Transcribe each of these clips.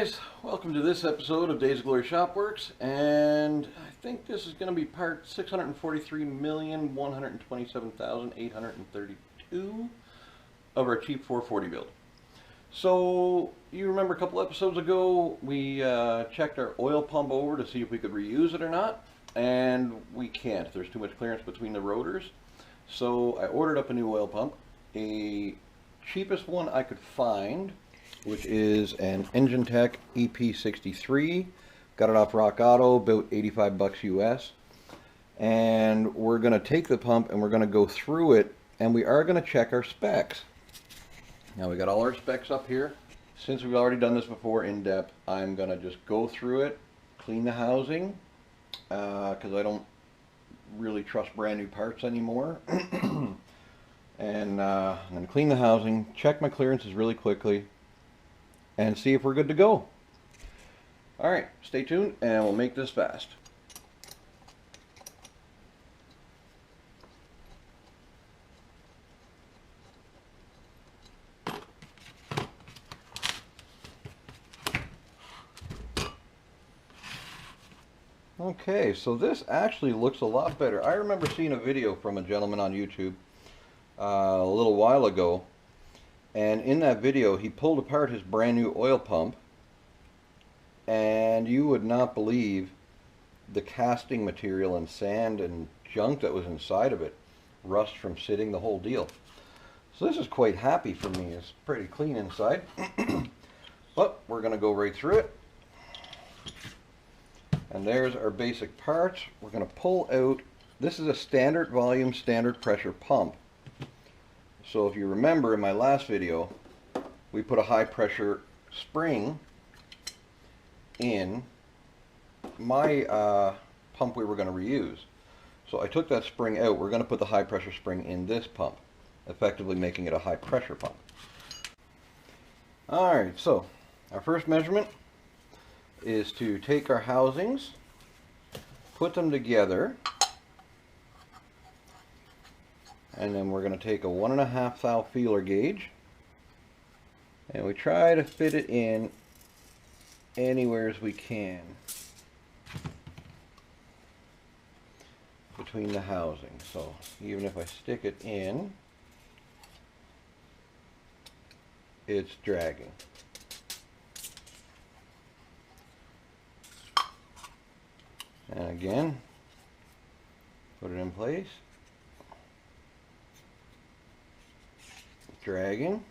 guys, welcome to this episode of Days of Glory Shopworks, and I think this is going to be part 643,127,832 of our cheap 440 build. So you remember a couple episodes ago we checked our oil pump over to see if we could reuse it or not, and we can't. There's too much clearance between the rotors. So I ordered up a new oil pump, a cheapest one I could find, which is an Engine Tech EP63. Got it off Rock Auto, about 85 bucks US. And we're going to take the pump and we're going to go through it, and we are going to check our specs. Now we got all our specs up here. Since we've already done this before in depth, I'm going to just go through it, clean the housing, because I don't really trust brand new parts anymore. And I'm going to clean the housing, check my clearances really quickly, and see if we're good to go. Alright, stay tuned and we'll make this fast. Okay, so this actually looks a lot better. I remember seeing a video from a gentleman on YouTube a little while ago, and in that video he pulled apart his brand new oil pump, and you would not believe the casting material and sand and junk that was inside of it. Rust from sitting, the whole deal. So this is quite happy for me. It's pretty clean inside. But we're going to go right through it. And there's our basic parts. We're going to pull out, this is a standard volume, standard pressure pump. So if you remember in my last video, we put a high pressure spring in my pump we were going to reuse. So I took that spring out. We're going to put the high pressure spring in this pump, effectively making it a high pressure pump. Alright, so our first measurement is to take our housings, put them together, and then we're going to take a 1.5 thou feeler gauge, and we try to fit it in anywhere as we can between the housing. So even if I stick it in, it's dragging. And again, put it in place. Dragging.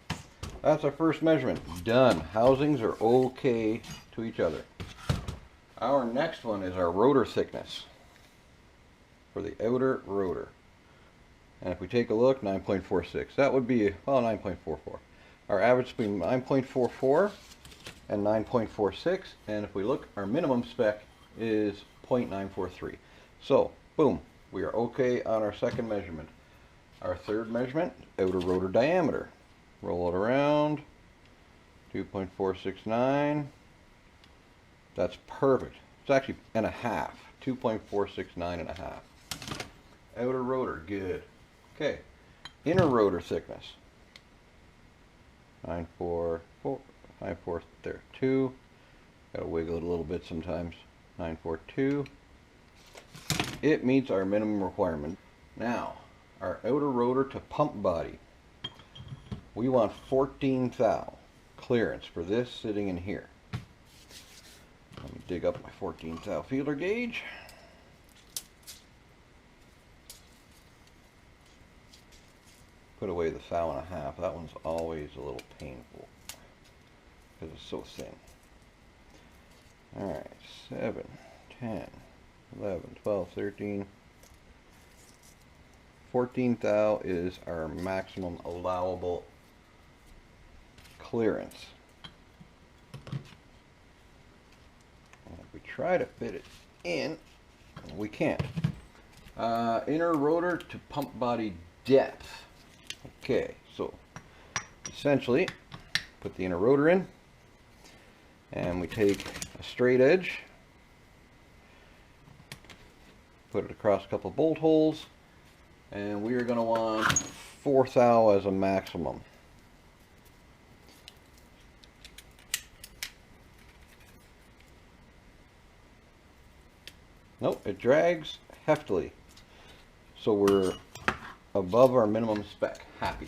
That's our first measurement. Done. Housings are okay to each other. Our next one is our rotor thickness for the outer rotor. And if we take a look, 9.46. That would be, well, 9.44. Our average is between 9.44 and 9.46. And if we look, our minimum spec is 0.943. So, boom, we are okay on our second measurement. Our third measurement, outer rotor diameter. Roll it around, 2.469. That's perfect. It's actually and a half, 2.469 and a half. Outer rotor, good. Okay, inner rotor thickness, 9.432. Gotta wiggle it a little bit sometimes. 9.42. It meets our minimum requirement. Now, our outer rotor to pump body, we want 14 thou clearance for this sitting in here. Let me dig up my 14 thou feeler gauge. Put away the 1.5 thou. That one's always a little painful because it's so thin. Alright, 7, 10, 11, 12, 13. 14 thou is our maximum allowable clearance. And if we try to fit it in, we can't. Inner rotor to pump body depth. Okay, so essentially put the inner rotor in, and we take a straight edge, put it across a couple of bolt holes, and we are going to want 4 thou as a maximum. Nope, it drags heftily. So we're above our minimum spec. Happy.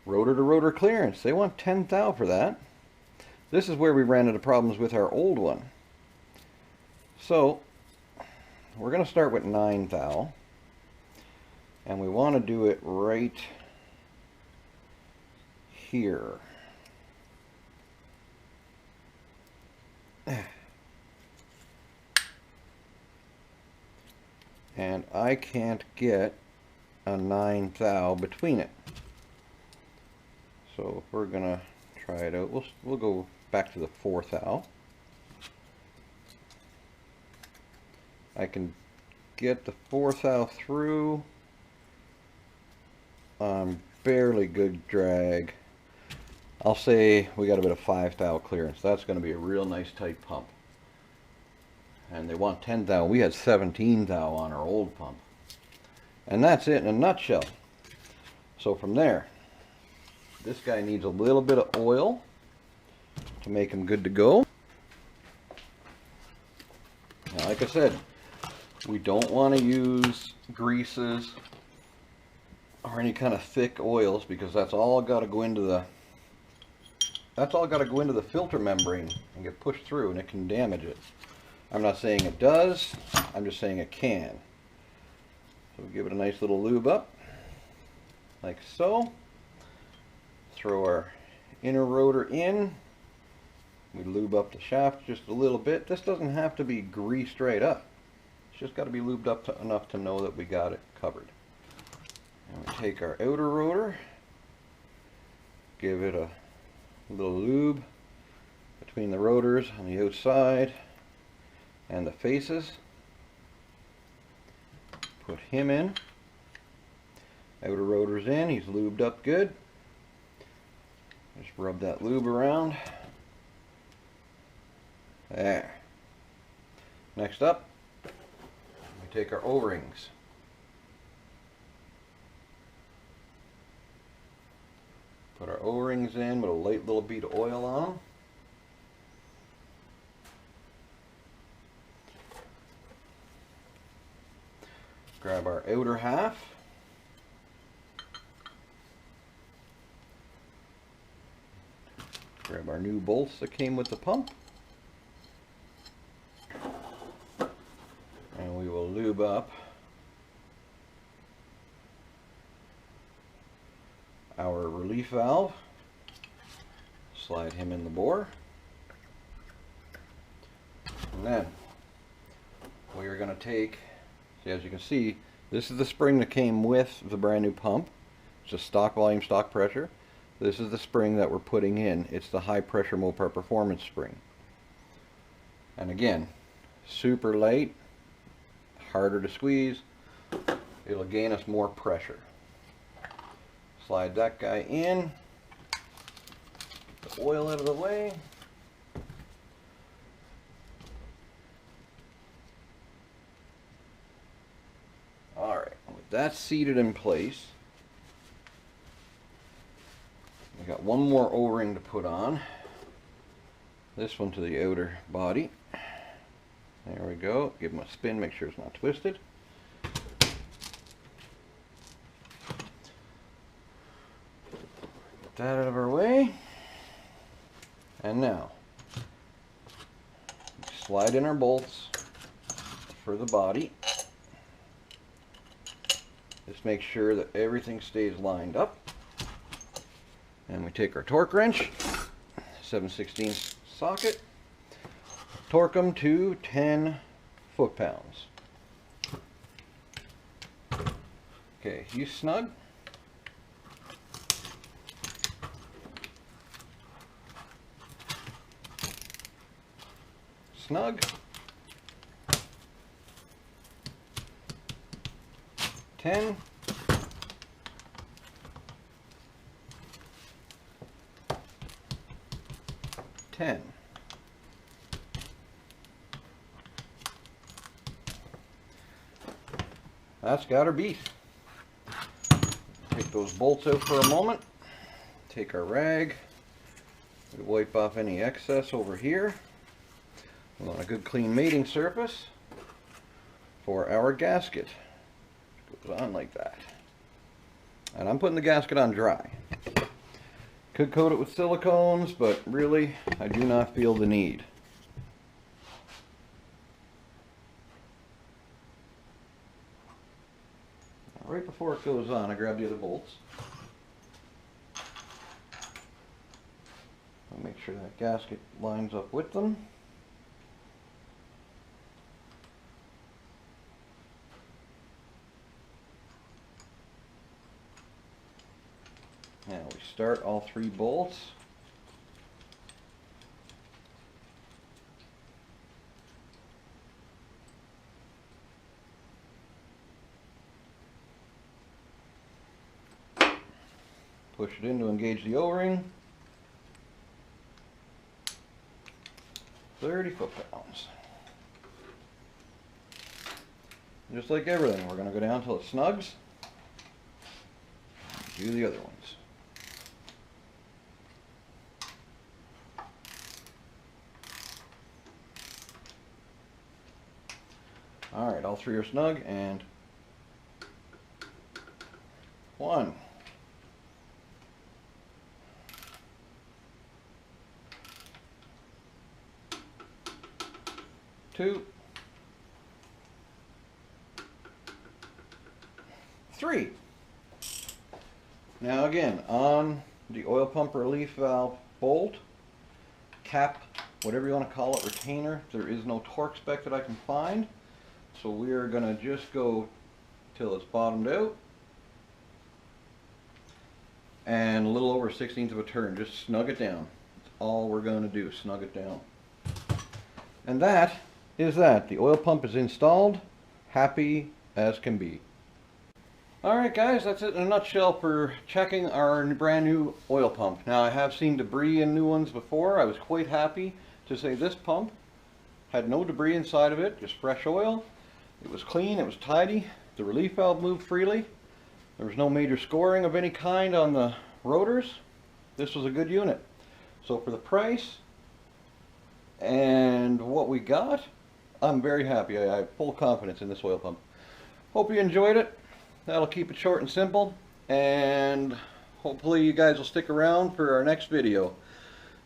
Rotor to rotor clearance. They want 10 thou for that. This is where we ran into problems with our old one. So we're going to start with 9 thou. And we want to do it right here. And I can't get a 9 thou between it. So if we're gonna try it out, we'll go back to the 4 thou. I can get the 4 thou through. Barely good drag. I'll say we got a bit of 5 thou clearance. That's going to be a real nice tight pump. And they want 10 thou. We had 17 thou on our old pump. And that's it in a nutshell. So from there, this guy needs a little bit of oil to make him good to go. Now, like I said, we don't want to use greases or any kind of thick oils, because that's all got to go into the filter membrane and get pushed through, and it can damage it. I'm not saying it does, I'm just saying it can. So we give it a nice little lube up, like so. Throw our inner rotor in. We lube up the shaft just a little bit. This doesn't have to be greased right up. It's just got to be lubed up enough to know that we got it covered. And we take our outer rotor, give it a little lube between the rotors on the outside and the faces. Put him in. Outer rotor's in, he's lubed up good. Just rub that lube around. There. Next up, we take our O-rings. Put our O-rings in with a light little bead of oil on them. Grab our outer half. Grab our new bolts that came with the pump. And we will lube up our relief valve. Slide him in the bore. And then we are going to take, as you can see, this is the spring that came with the brand new pump. It's just stock volume, stock pressure. This is the spring that we're putting in. It's the high pressure Mopar Performance spring. And again, super light, harder to squeeze. It'll gain us more pressure. Slide that guy in. Get the oil out of the way. Alright, with that seated in place, we got one more O-ring to put on. This one to the outer body. There we go. Give them a spin, make sure it's not twisted. Get that out of our way. And now, slide in our bolts for the body. Just make sure that everything stays lined up. And we take our torque wrench, 7/16 socket, torque them to 10 foot-pounds. Okay, he's snug. Snug. 10. That's got her beat. Take those bolts out for a moment. Take our rag. We wipe off any excess over here. We want a good clean mating surface. for our gasket. It goes on like that. And I'm putting the gasket on dry. Could coat it with silicones, but really, I do not feel the need. Right before it goes on, I grab the other bolts. I'll make sure that gasket lines up with them. Now we start all 3 bolts. Push it in to engage the O-ring. 30 foot-pounds. Just like everything, we're going to go down until it snugs. Do the other ones. Alright, all 3 are snug, and 1. 2. 3. Now again, on the oil pump relief valve bolt, cap, whatever you want to call it, retainer, there is no torque spec that I can find. So we are going to just go till it's bottomed out. And a little over 1/16 of a turn, just snug it down. That's all we're going to do, snug it down. And that is that. The oil pump is installed, happy as can be. Alright guys, that's it in a nutshell for checking our brand new oil pump. Now I have seen debris in new ones before. I was quite happy to say this pump had no debris inside of it, just fresh oil. It was clean, it was tidy, the relief valve moved freely. There was no major scoring of any kind on the rotors. This was a good unit. So for the price and what we got, I'm very happy. I have full confidence in this oil pump. Hope you enjoyed it. That'll keep it short and simple, and hopefully you guys will stick around for our next video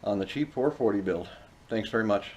on the cheap 440 build. Thanks very much.